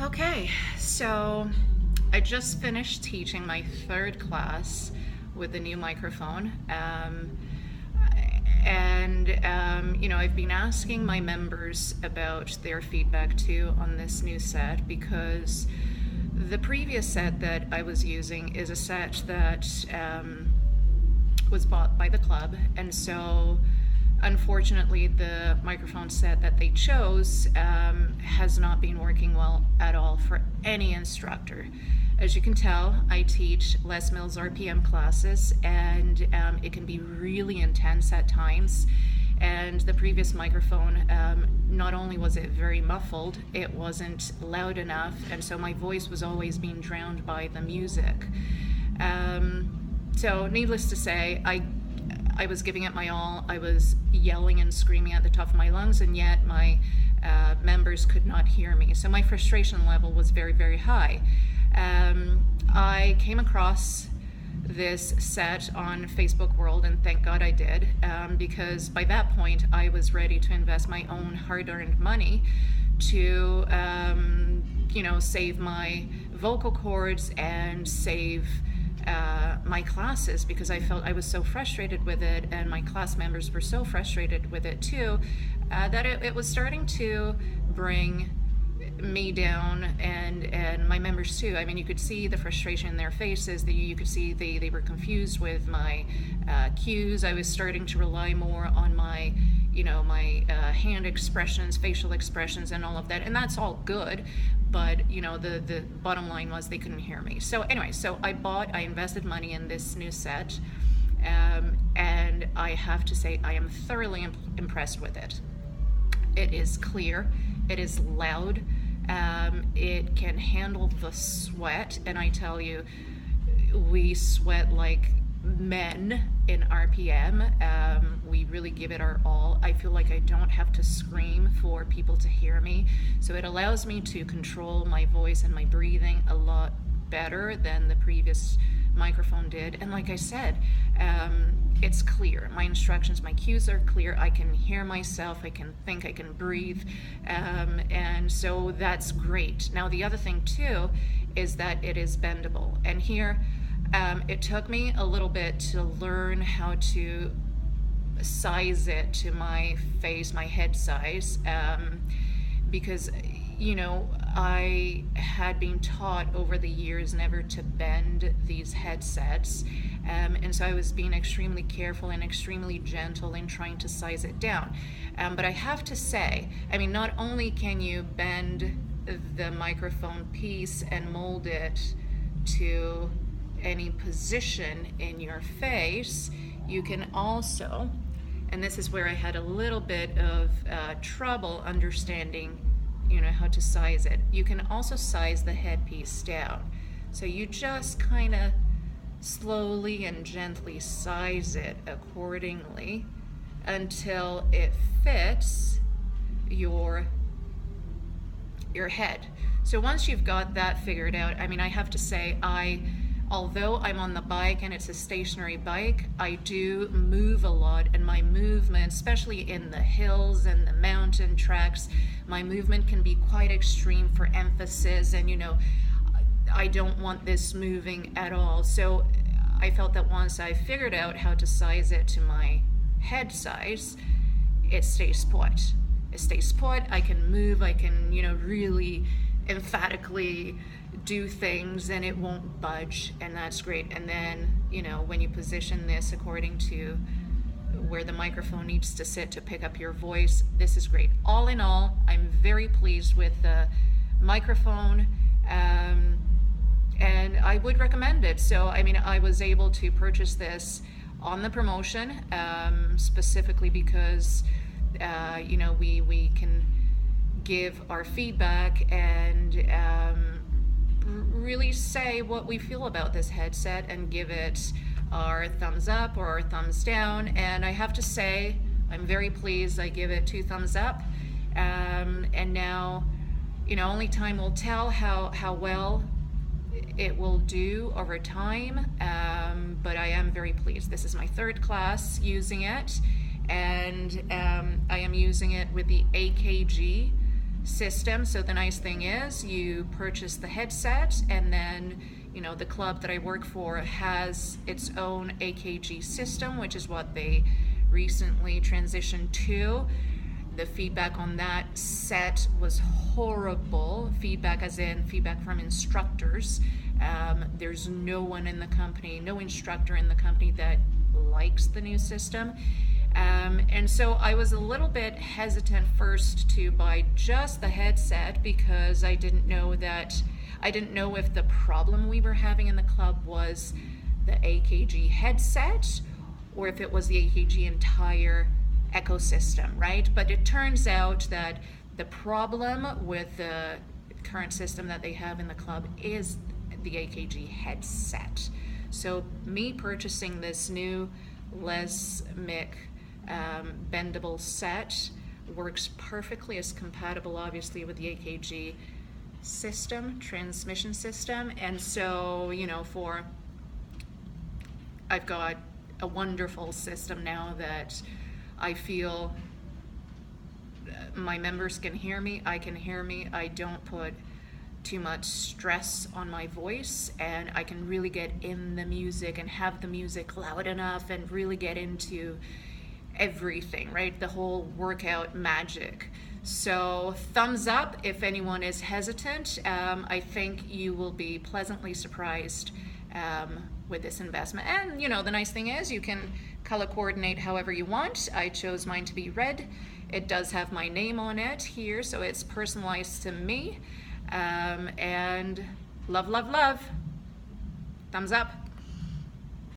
Okay, so I just finished teaching my third class with the new microphone. I've been asking my members about their feedback too on this new set, because the previous set that I was using is a set that was bought by the club, and so unfortunately the microphone set that they chose has not been working well at all for any instructor. As you can tell, I teach Lesmic's RPM classes, and it can be really intense at times. And the previous microphone, not only was it very muffled, it wasn't loud enough, and so my voice was always being drowned by the music. So needless to say, I was giving it my all. I was yelling and screaming at the top of my lungs, and yet my members could not hear me. So my frustration level was very, very high. I came across this set on Facebook World, and thank God I did, because by that point I was ready to invest my own hard-earned money to save my vocal cords and save my classes, because I felt I was so frustrated with it, and my class members were so frustrated with it too, that it was starting to bring me down, and my members too. I mean, you could see the frustration in their faces. You could see they were confused with my cues. I was starting to rely more on my hand expressions, facial expressions, and all of that, and that's all good, but the bottom line was they couldn't hear me. So anyway, I invested money in this new set, and I have to say I am thoroughly impressed with it. It is clear, it is loud, it can handle the sweat, and I tell you, we sweat like men in RPM. We really give it our all. I feel like I don't have to scream for people to hear me, so it allows me to control my voice and my breathing a lot better than the previous microphone did. And like I said, it's clear. My instructions, my cues are clear. I can hear myself, I can think, I can breathe, and so that's great. Now the other thing too is that it is bendable, and here it took me a little bit to learn how to size it to my face, my head size, because I had been taught over the years never to bend these headsets, and so I was being extremely careful and extremely gentle in trying to size it down. But I have to say, I mean, not only can you bend the microphone piece and mold it to any position in your face, you can also, and this is where I had a little bit of trouble understanding how to size it, you can also size the headpiece down. So you just kind of slowly and gently size it accordingly until it fits your head. So once you've got that figured out, I mean, I have to say, although I'm on the bike and it's a stationary bike, I do move a lot, and my movement, especially in the hills and the mountain tracks, my movement can be quite extreme for emphasis, and I don't want this moving at all. So I felt that once I figured out how to size it to my head size, it stays put. It stays put, I can move, I can, really emphatically do things, and it won't budge, and that's great. And then when you position this according to where the microphone needs to sit to pick up your voice, this is great. All in all, I'm very pleased with the microphone, and I would recommend it. So I mean, I was able to purchase this on the promotion, specifically because we can give our feedback and really say what we feel about this headset and give it our thumbs up or our thumbs down. And I have to say, I'm very pleased. I give it 2 thumbs up, and now only time will tell how well it will do over time, but I am very pleased. This is my third class using it, and I am using it with the AKG system. So the nice thing is you purchase the headset, and then the club that I work for has its own AKG system, which is what they recently transitioned to. The feedback on that set was horrible. Feedback as in feedback from instructors. There's no one in the company, no instructor in the company that likes the new system. And so I was a little bit hesitant first to buy just the headset, because I didn't know if the problem we were having in the club was the AKG headset, or if it was the AKG entire ecosystem, right? But it turns out that the problem with the current system that they have in the club is the AKG headset. So me purchasing this new Lesmic bendable set works perfectly, as compatible obviously with the AKG transmission system. And so I've got a wonderful system now that I feel my members can hear me, I can hear me, I don't put too much stress on my voice, and I can really get in the music and have the music loud enough and really get into everything, right? The whole workout magic. So thumbs up if anyone is hesitant. I think you will be pleasantly surprised with this investment. And the nice thing is you can color coordinate however you want. I chose mine to be red. It does have my name on it here, so it's personalized to me. And love, love, love. Thumbs up.